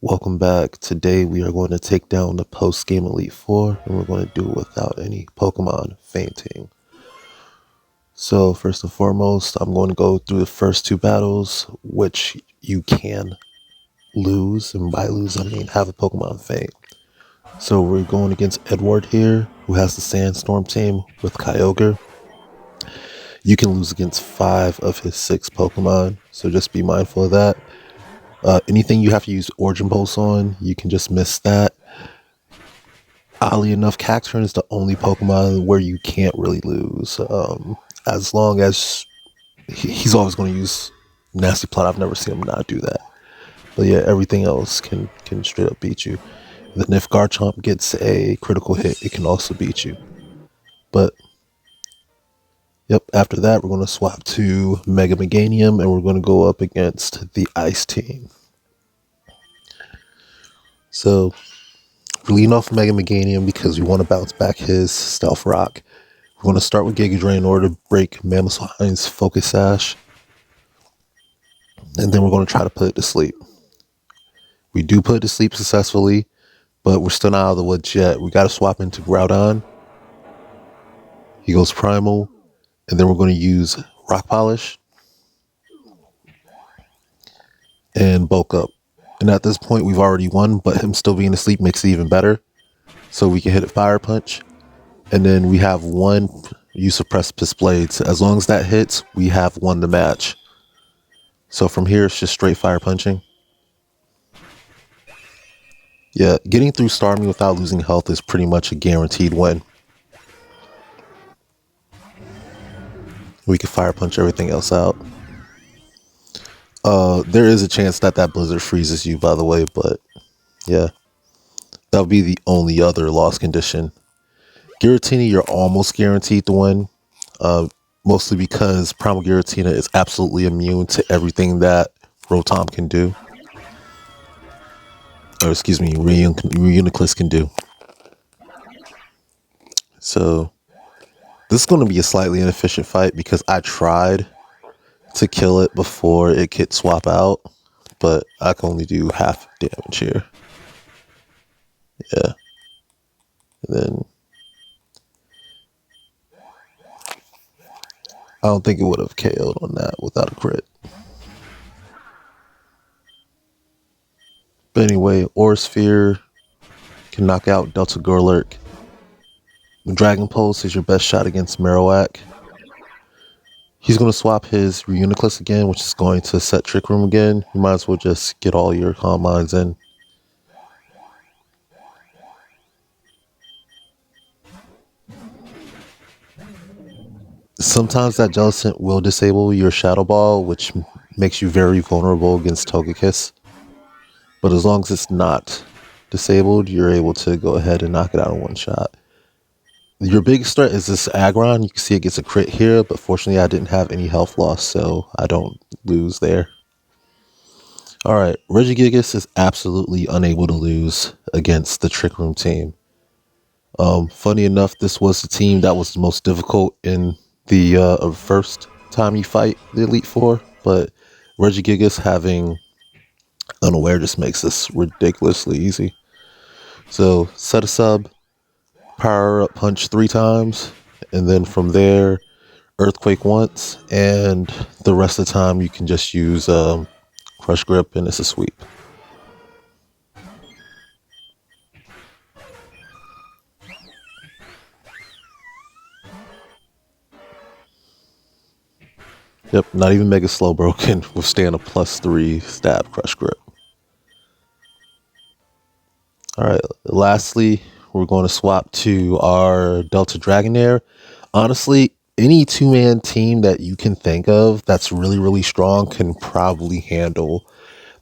Welcome back. Today we are going to take down the post-game Elite Four, and we're going to do it without any Pokemon fainting. So first and foremost, I'm going to go through the first two battles, which you can lose, and by lose I mean have a Pokemon faint. So we're going against Eduard here, who has the Sandstorm team with Kyogre. You can lose against 5 of his 6 Pokemon, so just be mindful of that. Anything you have to use Origin Pulse on, you can just miss that. Oddly enough, Cacturne is the only Pokemon where you can't really lose. As long as he's always going to use Nasty Plot. I've never seen him not do that. But yeah, everything else can straight up beat you. Then if Garchomp gets a critical hit, it can also beat you. But yep, after that, we're going to swap to Mega Meganium, and we're going to go up against the Ice team. So we're leading off Mega Meganium because we want to bounce back his Stealth Rock. We're going to start with Giga Drain in order to break Mamoswine's Focus Sash. And then we're going to try to put it to sleep. We do put it to sleep successfully, but we're still not out of the woods yet. We got to swap into Groudon. He goes Primal. And then we're going to use Rock Polish and Bulk Up. And at this point, we've already won, but him still being asleep makes it even better. So we can hit it Fire Punch. And then we have one use of Precipice Blades. As long as that hits, we have won the match. So from here, it's just straight fire punching. Yeah, getting through Starmie without losing health is pretty much a guaranteed win. We can fire punch everything else out. There is a chance that Blizzard freezes you, by the way, but yeah. That would be the only other loss condition. Giratina, you're almost guaranteed to win. Mostly because Primal Giratina is absolutely immune to everything that Rotom can do. Or excuse me, Reuniclus can do. So this is going to be a slightly inefficient fight because I tried to kill it before it could swap out, but I can only do half damage here. Yeah. And then I don't think it would have KO'd on that without a crit. But anyway, Aura Sphere can knock out Delta Dragonair. Dragon Pulse is your best shot against Marowak. He's going to swap his Reuniclus again, which is going to set Trick Room again. You might as well just get all your Calm Minds in. Sometimes that Jellicent will disable your Shadow Ball, which makes you very vulnerable against Togekiss. But as long as it's not disabled, you're able to go ahead and knock it out in one shot. Your biggest threat is this Aggron. You can see it gets a crit here, but fortunately I didn't have any health loss, so I don't lose there. Alright, Regigigas is absolutely unable to lose against the Trick Room team. Funny enough, this was the team that was the most difficult in the first time you fight the Elite Four, but Regigigas having Unaware just makes this ridiculously easy. So set a sub, power up punch 3 times, and then from there Earthquake once, and the rest of the time you can just use Crush Grip and it's a sweep. Yep, not even Mega Slowbro can withstand a +3 stab Crush Grip. Alright, lastly, we're going to swap to our Delta Dragonair. Honestly, any 2-man team that you can think of that's really, really strong can probably handle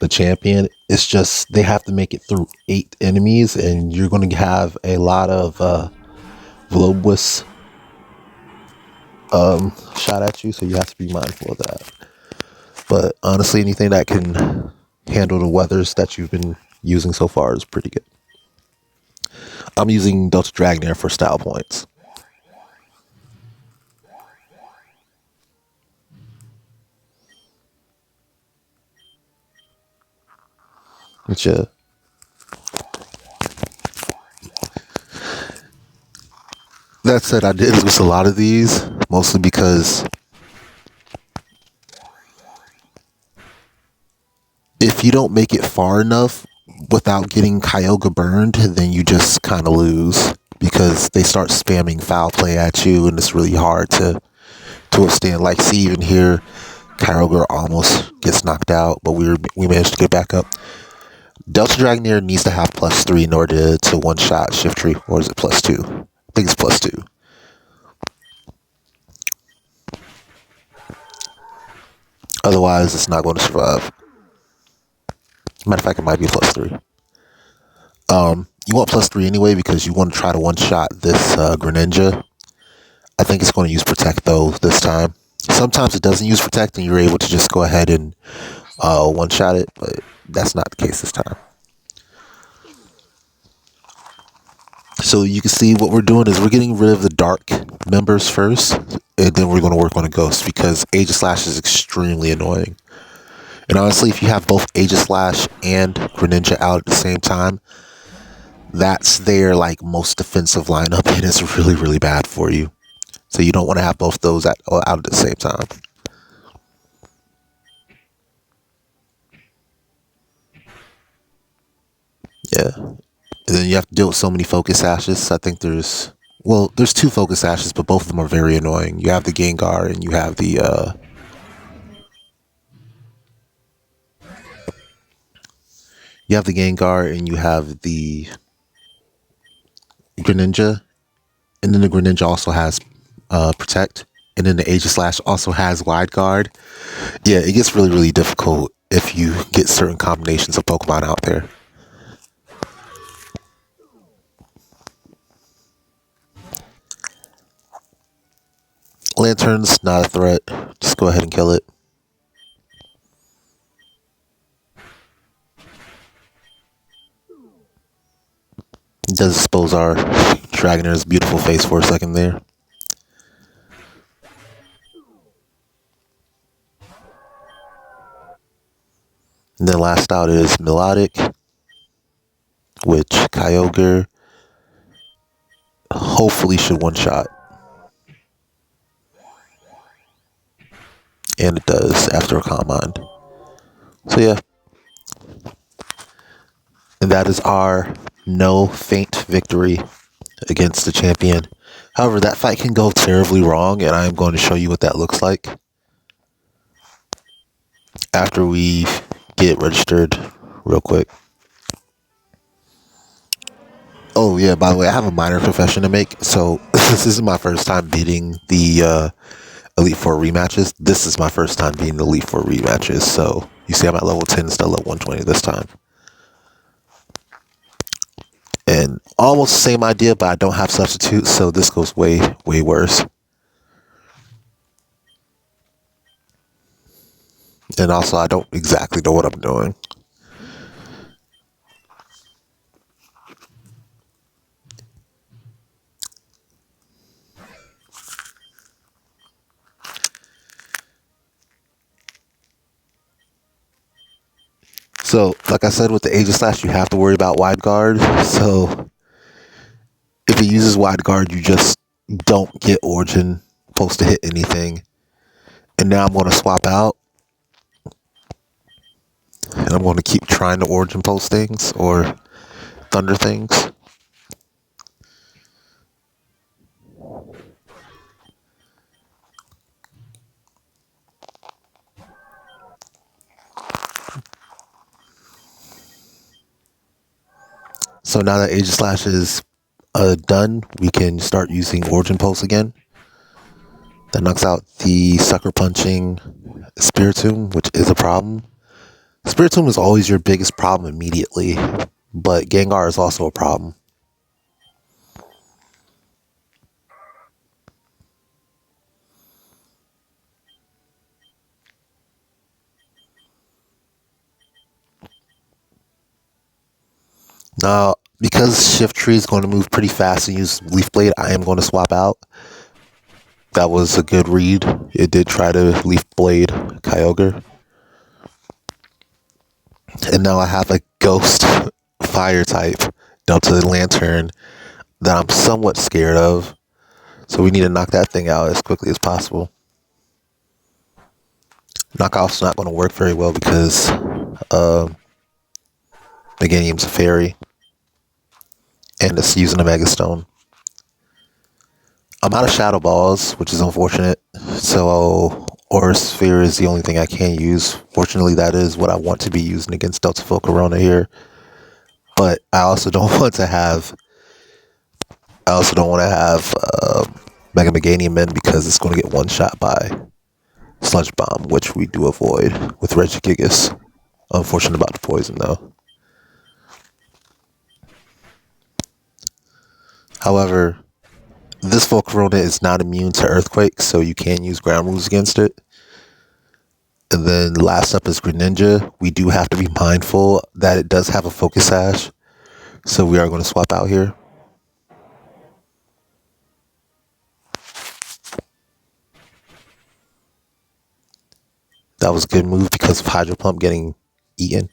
the champion. It's just they have to make it through 8 enemies, and you're going to have a lot of Volobus shot at you, so you have to be mindful of that. But honestly, anything that can handle the weathers that you've been using so far is pretty good. I'm using Delta Dragonair for style points. But yeah, That said, I did lose a lot of these, mostly because if you don't make it far enough without getting Kyogre burned, then you just kind of lose because they start spamming foul play at you, and it's really hard to withstand. Like, see, even here, Kyogre almost gets knocked out, but we managed to get back up. Delta Dragonair needs to have +3 in order to one-shot Shiftry, or is it +2? I think it's +2. Otherwise, it's not going to survive. Matter of fact, it might be +3. You want +3 anyway because you want to try to one-shot this Greninja. I think it's going to use Protect though this time. Sometimes it doesn't use Protect and you're able to just go ahead and one-shot it, but that's not the case this time. So you can see what we're doing is we're getting rid of the dark members first, and then we're going to work on a ghost because Aegislash is extremely annoying. And honestly, if you have both Aegislash and Greninja out at the same time, that's their like most defensive lineup, and it's really, really bad for you. So you don't want to have both those out at the same time. Yeah. And then you have to deal with so many Focus Ashes. I think there's 2 Focus Ashes, but both of them are very annoying. You have the Gengar and you have the Greninja, and then the Greninja also has Protect, and then the Aegislash also has Wide Guard. Yeah, it gets really, really difficult if you get certain combinations of Pokemon out there. Lantern's not a threat. Just go ahead and kill it. It does expose our Dragonair's beautiful face for a second there. And then last out is Melodic, which Kyogre hopefully should one-shot. And it does after a Calm Mind. So yeah. And that is our no feint victory against the champion. However, that fight can go terribly wrong, and I am going to show you what that looks like after we get registered real quick. Oh yeah, by the way, I have a minor confession to make. So this is my first time beating the Elite Four rematches. This is my first time beating the Elite Four rematches. So you see I'm at level 10 instead of level 120 this time. And almost the same idea, but I don't have substitutes, so this goes way, way worse. And also, I don't exactly know what I'm doing. So, like I said, with the Aegislash, you have to worry about Wide Guard. So, if it uses Wide Guard, you just don't get Origin supposed to hit anything. And now I'm going to swap out. And I'm going to keep trying to Origin Pulse things or Thunder things. So now that Aegislash is done, we can start using Origin Pulse again. That knocks out the Sucker Punching Spiritomb, which is a problem. Spiritomb is always your biggest problem immediately, but Gengar is also a problem. Now, because Shiftry is going to move pretty fast and use Leaf Blade, I am going to swap out. That was a good read. It did try to Leaf Blade Kyogre. And now I have a Ghost Fire type Delta Lantern that I'm somewhat scared of. So we need to knock that thing out as quickly as possible. Knockoff's not going to work very well because Meganium's a fairy. And it's using a Mega Stone. I'm out of Shadow Balls, which is unfortunate. So Aura Sphere is the only thing I can use. Fortunately, that is what I want to be using against Delta Corona here. But I also don't want to have Mega Meganium in because it's going to get one shot by Sludge Bomb, which we do avoid with Regigigas. Unfortunate about the poison though. However, this Volcarona is not immune to Earthquake, so you can use ground moves against it. And then last up is Greninja. We do have to be mindful that it does have a Focus Sash, so we are going to swap out here. That was a good move because of Hydro Pump getting eaten.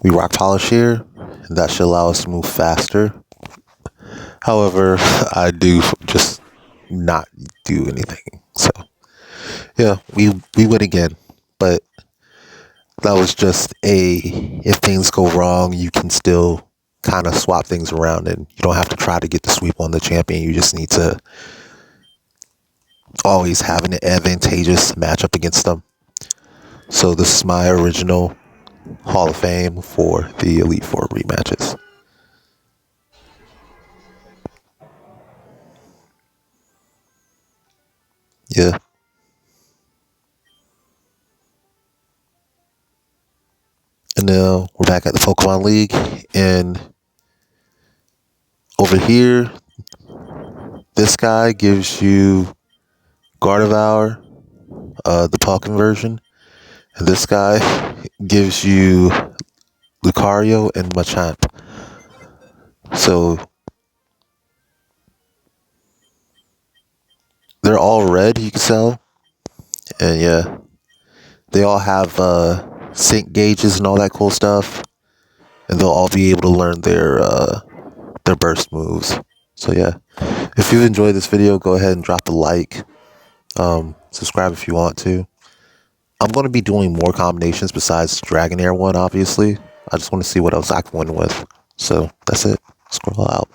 We Rock Polish here, and that should allow us to move faster. However, I do just not do anything. So, yeah, we win again. But that was just if things go wrong, you can still kind of swap things around and you don't have to try to get the sweep on the champion. You just need to always have an advantageous matchup against them. So this is my original Hall of Fame for the Elite Four rematches. Yeah. And now we're back at the Pokémon League, and over here, this guy gives you Gardevoir, the Pokkén version, and this guy gives you Lucario and Machamp. So they're all red, you can tell, and yeah, they all have sync gauges and all that cool stuff, and they'll all be able to learn their burst moves. So yeah, if you enjoyed this video, go ahead and drop a like. Subscribe if you want to. I'm going to be doing more combinations besides Dragonair one, obviously. I just want to see what else I can win with. So that's it. Scroll out.